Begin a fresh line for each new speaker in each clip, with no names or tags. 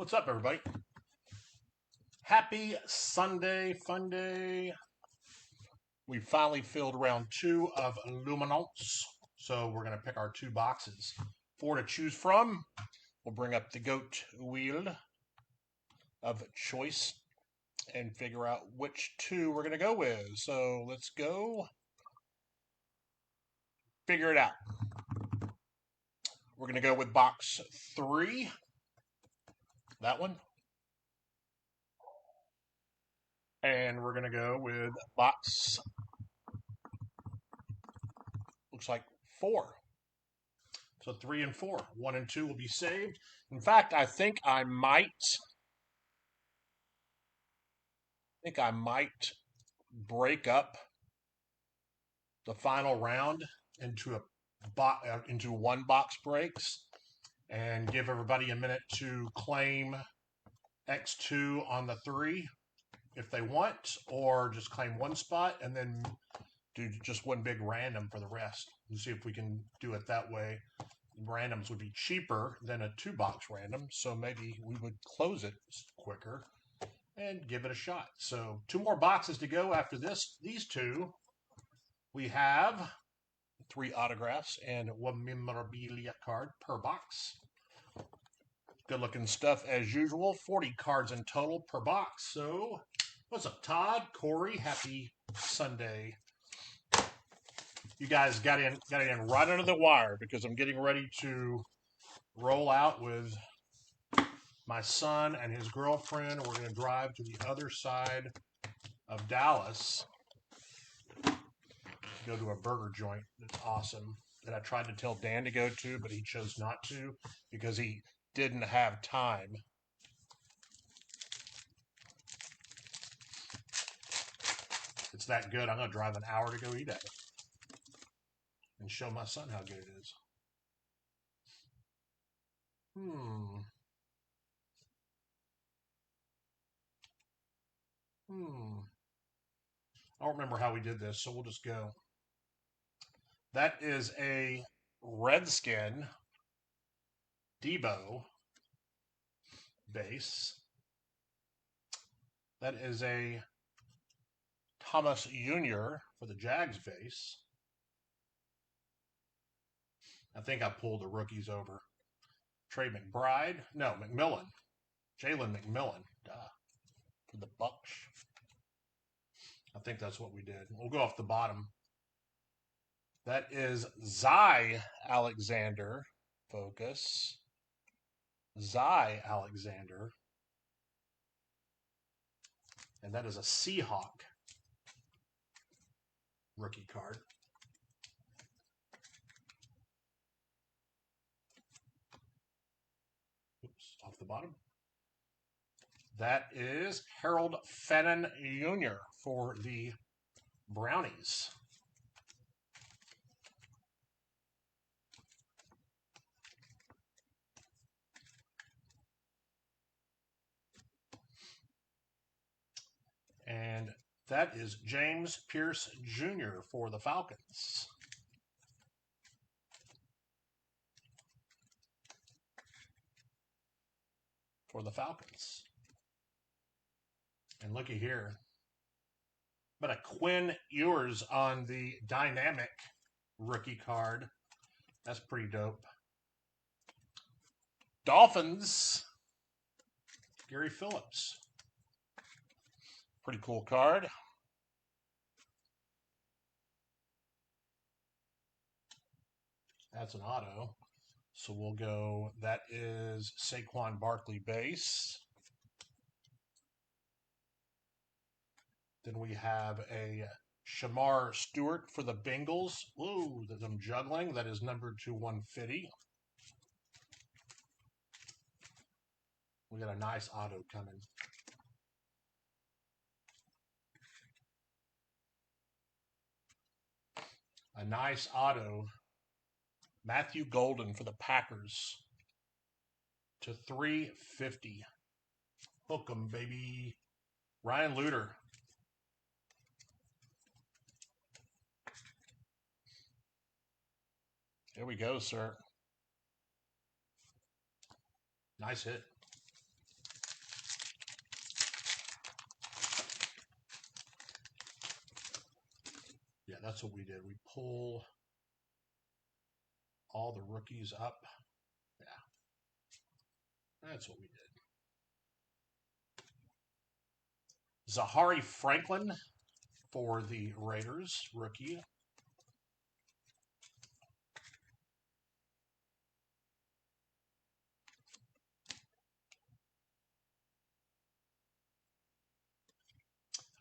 What's up, everybody? Happy Sunday, fun day. We finally filled round 2 of Luminance. So we're going to pick our 2 boxes. 4 to choose from. We'll bring up the goat wheel of choice and figure out which 2 we're going to go with. So let's go figure it out. We're going to go with box 3. That one. And we're going to go with box, looks like 4. So 3 and 4. 1 and 2 will be saved. In fact, I think I might break up the final round into into 1 box breaks and give everybody a minute to claim X2 on the 3 if they want, or just claim 1 spot and then do just 1 big random for the rest and see if we can do it that way. Randoms would be cheaper than a 2-box random, so maybe we would close it quicker and give it a shot. So 2 more boxes to go after these 2. We have 3 autographs and 1 memorabilia card per box. Good looking stuff as usual. 40 cards in total per box. So what's up, Todd, Corey? Happy Sunday. You guys got in right under the wire because I'm getting ready to roll out with my son and his girlfriend. We're going to drive to the other side of Dallas to go to a burger joint that's awesome that I tried to tell Dan to go to, but he chose not to because he didn't have time. It's that good. I'm going to drive an hour to go eat at it and show my son how good it is. I don't remember how we did this, so we'll just go. That is a Redskin Debo base. That is a Thomas Jr. for the Jags base. I think I pulled the rookies over. Trey McBride. No, McMillan. Jalen McMillan. For the Bucks. I think that's what we did. We'll go off the bottom. That is Zy Alexander. Focus. Zy Alexander. And that is a Seahawk rookie card. Oops, off the bottom. That is Harold Fenton Jr. for the Brownies. And that is James Pierce Jr. for the Falcons. And looky here. But a Quinn Ewers on the dynamic rookie card. That's pretty dope. Dolphins. Gary Phillips. Pretty cool card. That's an auto. So we'll go, that is Saquon Barkley base. Then we have a Shamar Stewart for the Bengals. Ooh, that I'm juggling. That is numbered to 150. We got a nice auto coming. A nice auto. Matthew Golden for the Packers to 350. Hook 'em, baby. Ryan Luter. There we go, sir. Nice hit. Yeah, that's what we did. We pull all the rookies up. Yeah, that's what we did. Zahari Franklin for the Raiders, rookie.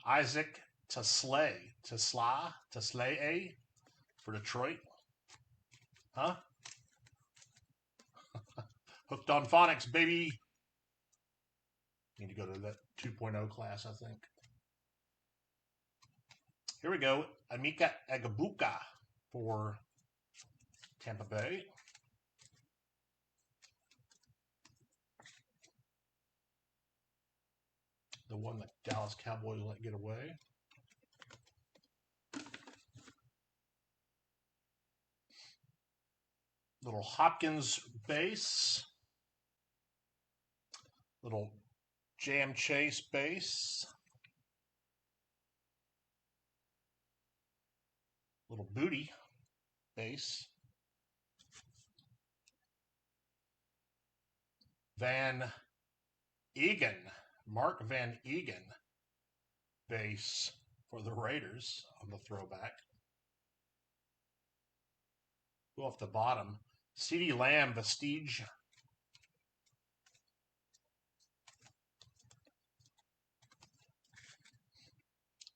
Isaac Taslay for Detroit. Huh? Hooked on phonics, baby. Need to go to that 2.0 class, I think. Here we go. Emeka Egbuka for Tampa Bay. The one that Dallas Cowboys let get away. Little Hopkins base. Little Jam Chase base. Little Booty base. Van Egan. Mark Van Egan base for the Raiders on the throwback. Go off the bottom. CeeDee Lamb Vestige.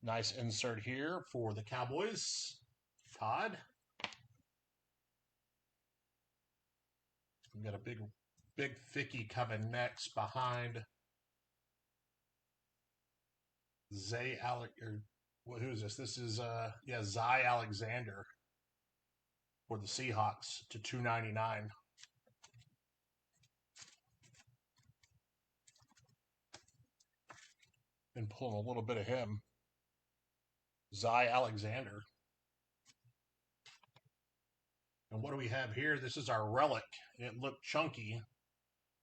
Nice insert here for the Cowboys. Todd. We've got a big thickie coming next behind Zay Alec, or who is this? This is Zay Alexander for the Seahawks to 299. Been pulling a little bit of him. Zay Alexander. And what do we have here? This is our relic. It looked chunky.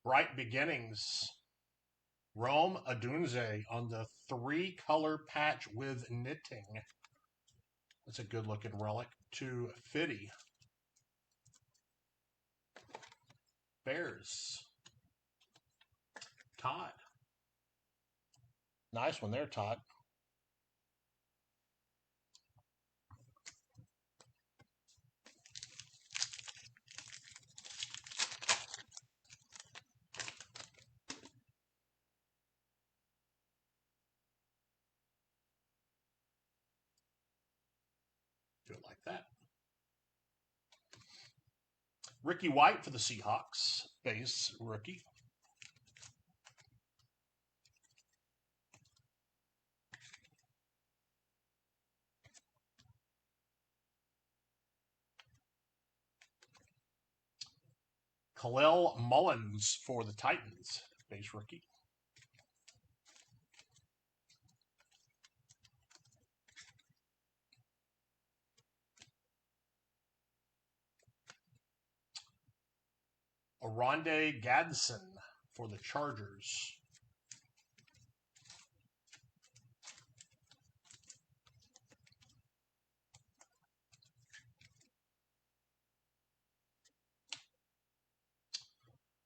Bright Beginnings. Rome Adunze on the 3-color patch with knitting. That's a good looking relic. To Fitty. Bears. Todd. Nice one there, Todd. Do it like that. Ricky White for the Seahawks. Base rookie. Khalil Mullins for the Titans. Base rookie. Oronde Gadsden for the Chargers.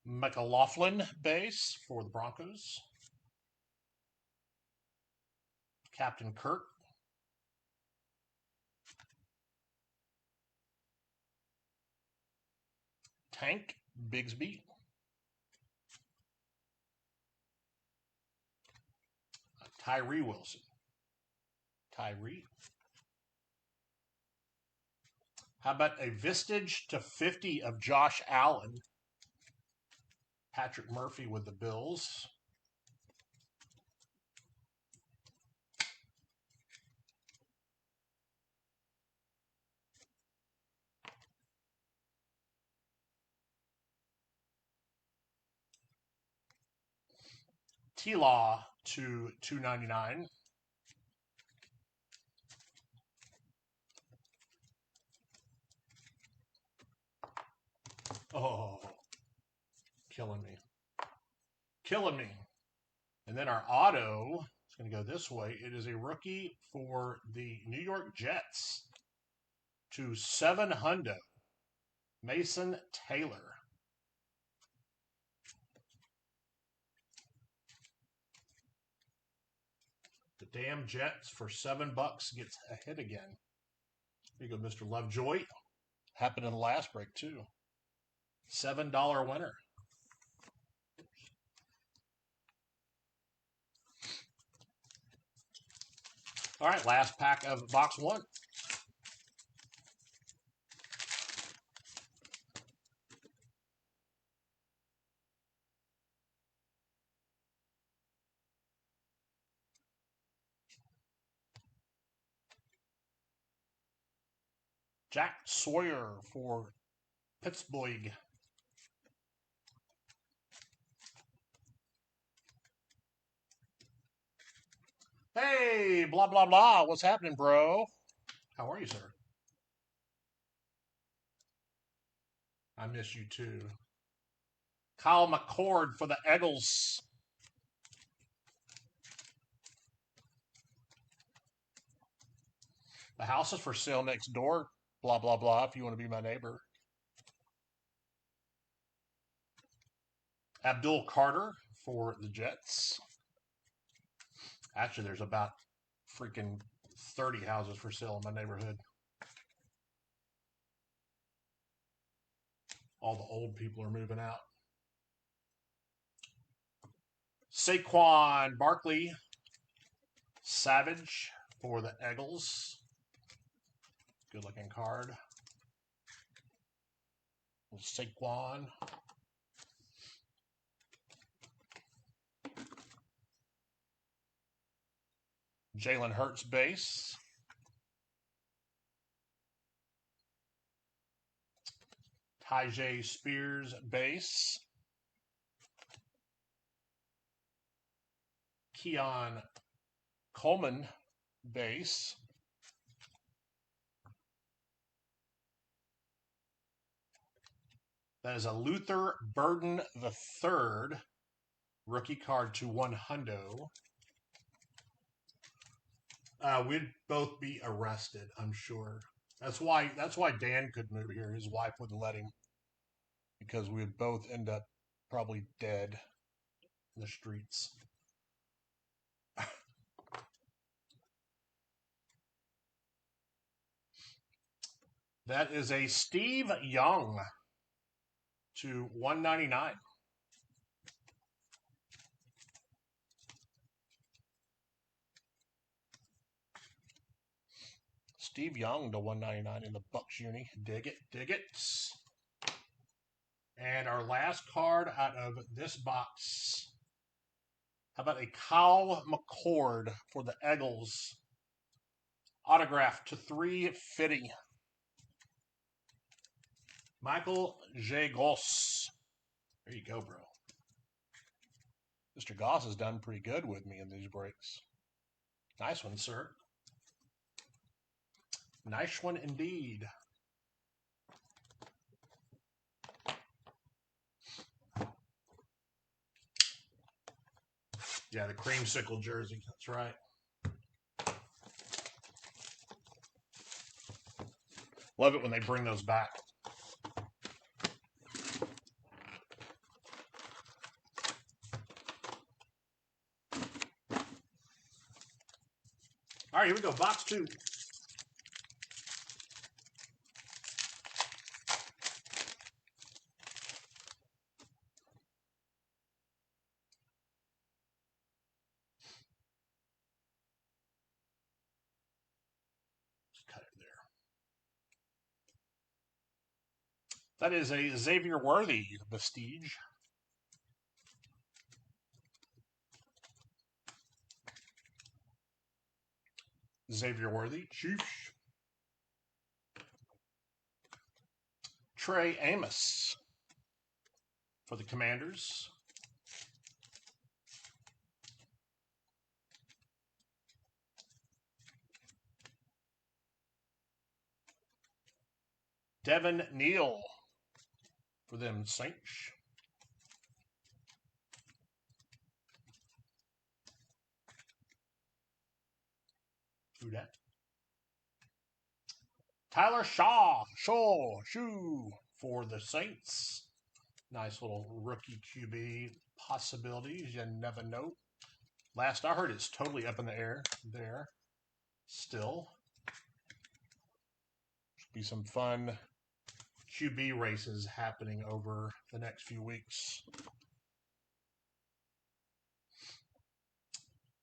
McLaughlin base for the Broncos. Captain Kirk. Tank Bigsby. Tyree Wilson. Tyree. How about a Vistage to 50 of Josh Allen? Patrick Murphy with the Bills. T-Law to 299. Oh, killing me. Killing me. And then our auto is going to go this way. It is a rookie for the New York Jets. to 7 hundo. Mason Taylor. The damn Jets for $7 gets a hit again. Here you go, Mr. Lovejoy. Happened in the last break, too. $7 winner. All right, last pack of box 1. Jack Sawyer for Pittsburgh. Hey, blah, blah, blah. What's happening, bro? How are you, sir? I miss you, too. Kyle McCord for the Eagles. The house is for sale next door. Blah, blah, blah, if you want to be my neighbor. Abdul Carter for the Jets. Actually, there's about freaking 30 houses for sale in my neighborhood. All the old people are moving out. Saquon Barkley Savage for the Eagles. Good looking card. Saquon. Jalen Hurts base. Tyjae Spears base. Keon Coleman base. That is a Luther Burden III rookie card to 1 hundo. We'd both be arrested, I'm sure. That's why Dan couldn't move here. His wife wouldn't let him, because we would both end up probably dead in the streets. That is a Steve Young to 199. Steve Young to 199 in the Bucks uni. Dig it, dig it. And our last card out of this box. How about a Kyle McCord for the Eagles? Autograph to 350. Michael J. Goss. There you go, bro. Mr. Goss has done pretty good with me in these breaks. Nice one, sir. Nice one indeed. Yeah, the creamsicle jersey. That's right. Love it when they bring those back. All right, here we go. Box 2. Cut it there. That is a Xavier Worthy Vestige. Xavier Worthy, Chiefs. Trey Amos for the Commanders. Devin Neal for them Saints. Who that? Tyler Shoe for the Saints. Nice little rookie QB possibilities. You never know. Last I heard, it's totally up in the air there. Still. Should be some fun QB races happening over the next few weeks.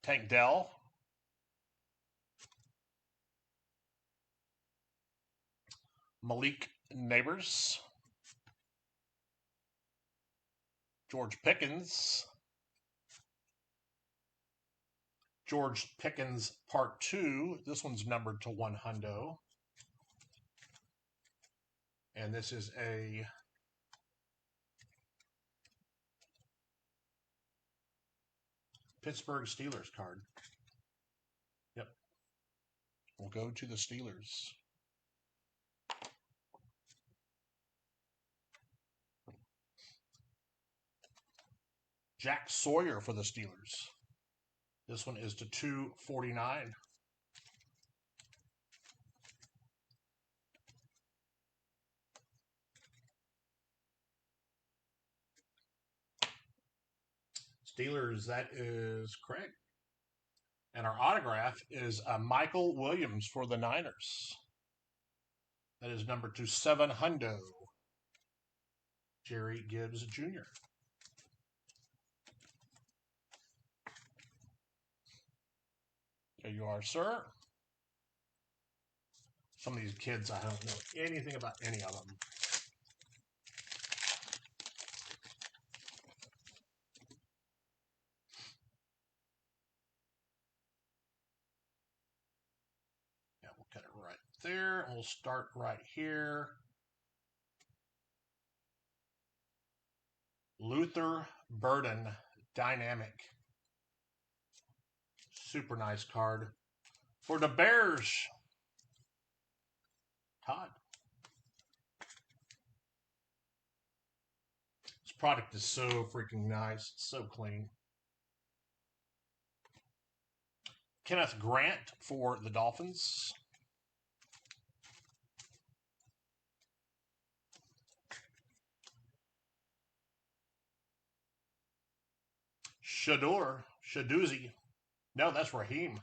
Tank Dell. Malik Neighbors. George Pickens. George Pickens Part 2. This one's numbered to 100. And this is a Pittsburgh Steelers card. Yep. We'll go to the Steelers. Jack Sawyer for the Steelers. This one is to 249. Steelers, that is Craig. And our autograph is Michael Williams for the Niners. That is number to 700. Jerry Gibbs Jr. There you are, sir. Some of these kids, I don't know anything about any of them. Yeah, we'll cut it right there. And we'll start right here. Luther Burden Dynamic. Super nice card for the Bears. Todd. This product is so freaking nice. It's so clean. Kenneth Grant for the Dolphins. Shaduzi. No, that's Raheem.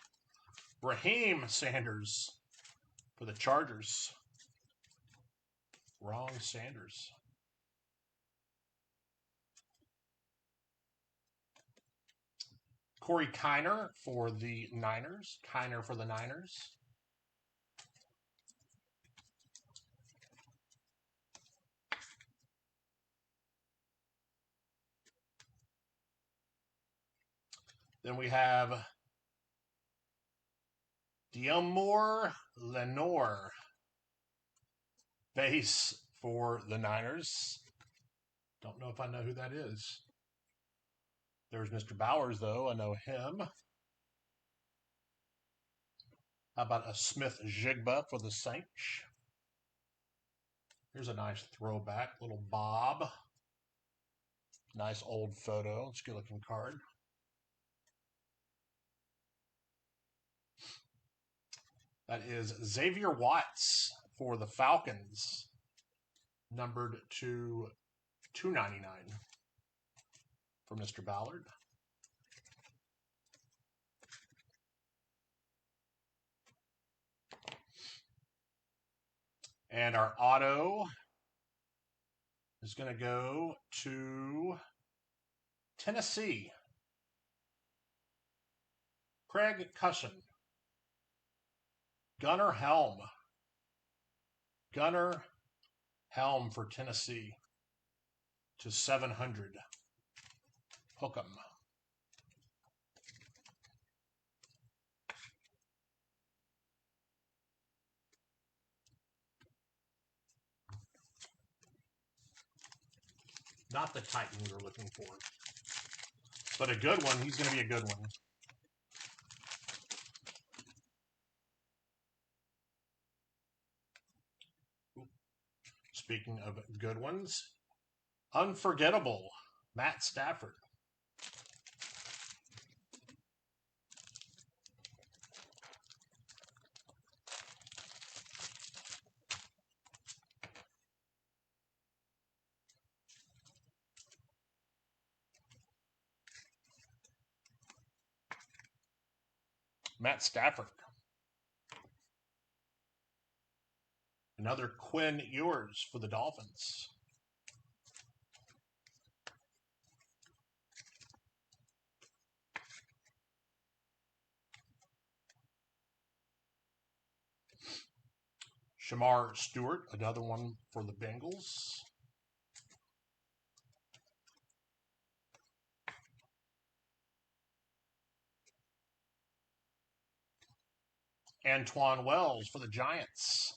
Raheem Sanders for the Chargers. Wrong Sanders. Corey Kiner for the Niners. Kiner for the Niners. Then we have Dielmore Lenore. Base for the Niners. Don't know if I know who that is. There's Mr. Bowers, though. I know him. How about a Smith Jigba for the Saints? Here's a nice throwback. Little Bob. Nice old photo. It's a good looking card. That is Xavier Watts for the Falcons. Numbered to 299 for Mr. Ballard. And our auto is going to go to Tennessee. Craig Cusson. Gunnar Helm. Gunnar Helm for Tennessee to 700. Hook 'em. Not the Titan we were looking for, but a good one. He's going to be a good one. Speaking of good ones, Unforgettable, Matt Stafford. Matt Stafford. Another Quinn Ewers for the Dolphins. Shamar Stewart, another one for the Bengals. Antoine Wells for the Giants.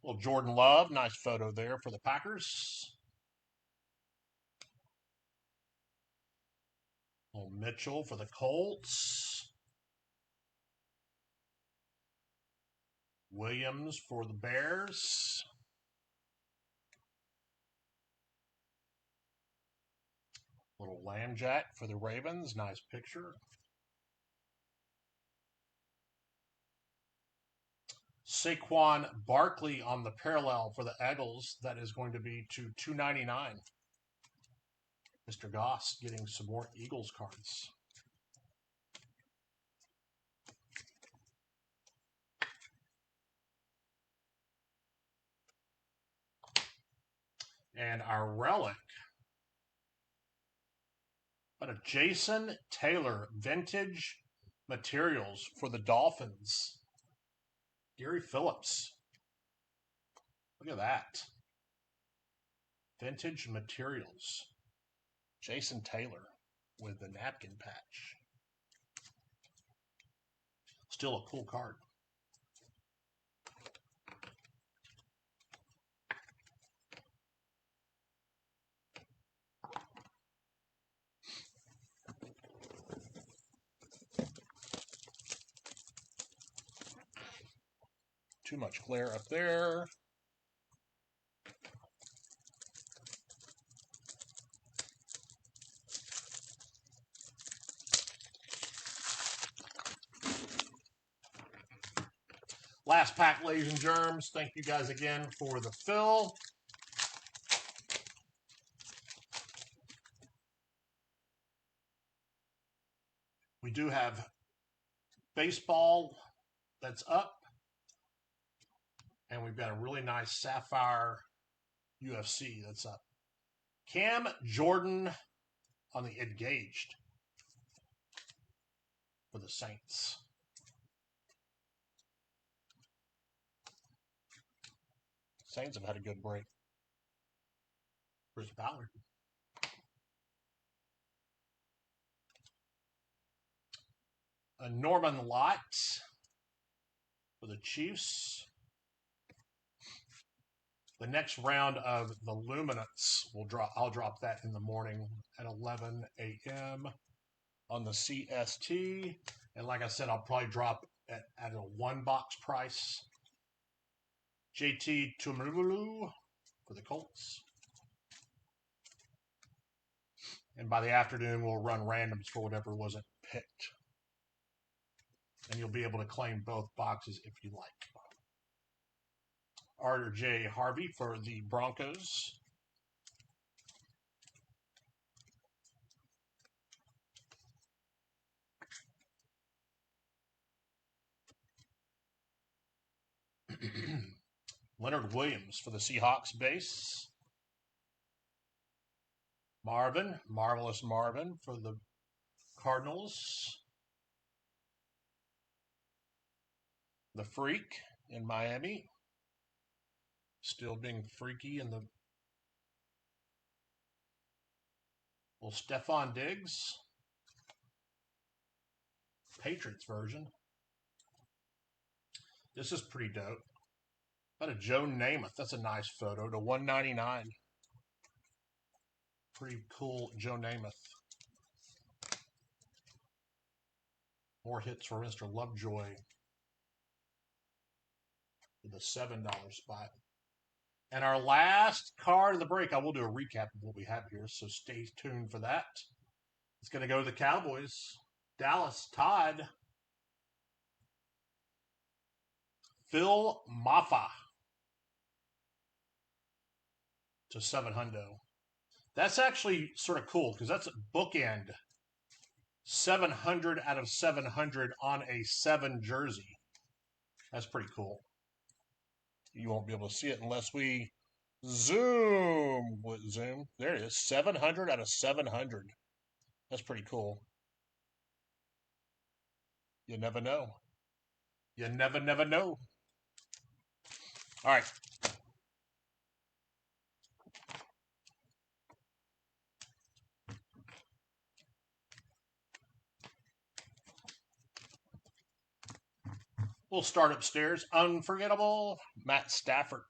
Little Jordan Love, nice photo there for the Packers. Little Mitchell for the Colts. Williams for the Bears. Little Lambjack for the Ravens, nice picture. Saquon Barkley on the parallel for the Eagles. That is going to be to $2.99. Mr. Goss getting some more Eagles cards. And our relic. But a Jason Taylor vintage materials for the Dolphins. Gary Phillips. Look at that. Vintage materials. Jason Taylor with the napkin patch. Still a cool card. Too much glare up there. Last pack, ladies and germs. Thank you guys again for the fill. We do have baseball that's up. And we've got a really nice Sapphire UFC that's up. Cam Jordan on the Engaged for the Saints. Saints have had a good break. Bruce Ballard. A Norman Lott for the Chiefs. The next round of the Luminance will drop. I'll drop that in the morning at 11 a.m. on the CST. And like I said, I'll probably drop at a one-box price. JT Tumululu for the Colts. And by the afternoon, we'll run randoms for whatever wasn't picked. And you'll be able to claim both boxes if you like. R.J. Harvey for the Broncos. Leonard Williams for the Seahawks base. Marvelous Marvin for the Cardinals. The Freak in Miami. Still being freaky in the little Stephon Diggs. Patriots version. This is pretty dope. Got a Joe Namath. That's a nice photo. To $1.99. Pretty cool Joe Namath. More hits for Mr. Lovejoy. With a $7 spot. And our last card of the break, I will do a recap of what we have here, so stay tuned for that. It's going to go to the Cowboys. Dallas, Todd. Phil Maffa to 700. That's actually sort of cool because that's a bookend. 700 out of 700 on a 7 jersey. That's pretty cool. You won't be able to see it unless we zoom. Zoom. There it is. 700 out of 700. That's pretty cool. You never know. You never know. All right. We'll start upstairs. Unforgettable, Matt Stafford.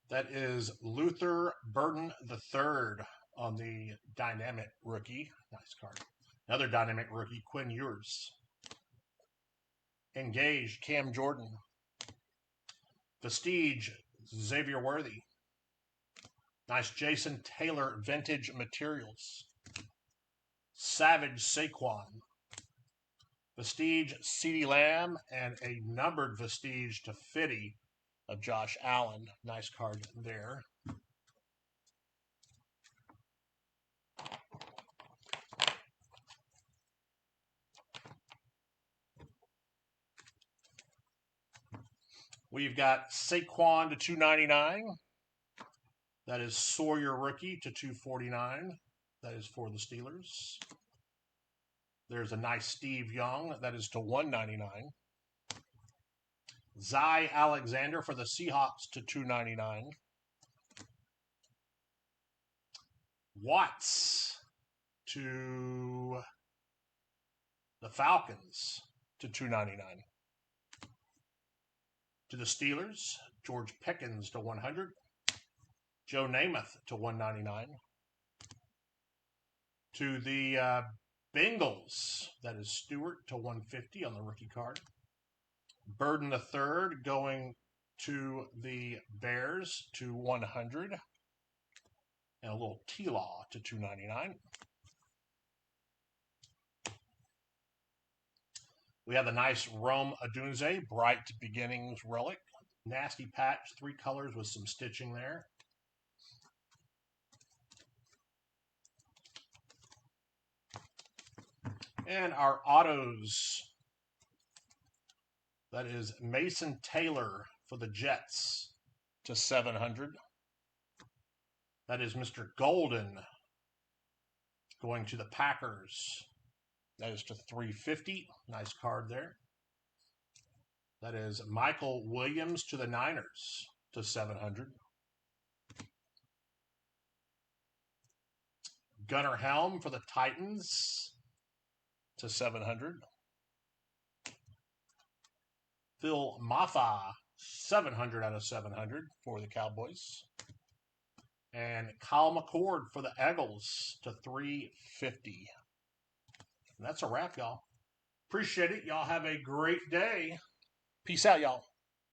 That is Luther Burden III on the dynamic rookie. Nice card. Another dynamic rookie, Quinn Ewers. Engaged, Cam Jordan. Vestige, Xavier Worthy. Nice Jason Taylor Vintage Materials. Savage Saquon. Vestige CeeDee Lamb, and a numbered Vestige to 50 of Josh Allen. Nice card there. We've got Saquon to 299. That is Sawyer rookie to 249. That is for the Steelers. There's a nice Steve Young. That is to 199. Zy Alexander for the Seahawks to 299. Watts to the Falcons to 299. To the Steelers, George Pickens to 100. Joe Namath to 199. To the Bengals, that is Stewart to 150 on the rookie card. Burden III going to the Bears to 100. And a little T-Law to 299. We have the nice Rome Odunze, Bright Beginnings Relic. Nasty patch, 3 colors with some stitching there. And our autos, that is Mason Taylor for the Jets to 700. That is Mr. Golden going to the Packers. That is to 350. Nice card there. That is Michael Williams to the Niners to 700. Gunnar Helm for the Titans to 700. Phil Maffa, 700 out of 700 for the Cowboys. And Kyle McCord for the Eagles to 350. And that's a wrap, y'all. Appreciate it. Y'all have a great day. Peace out, y'all.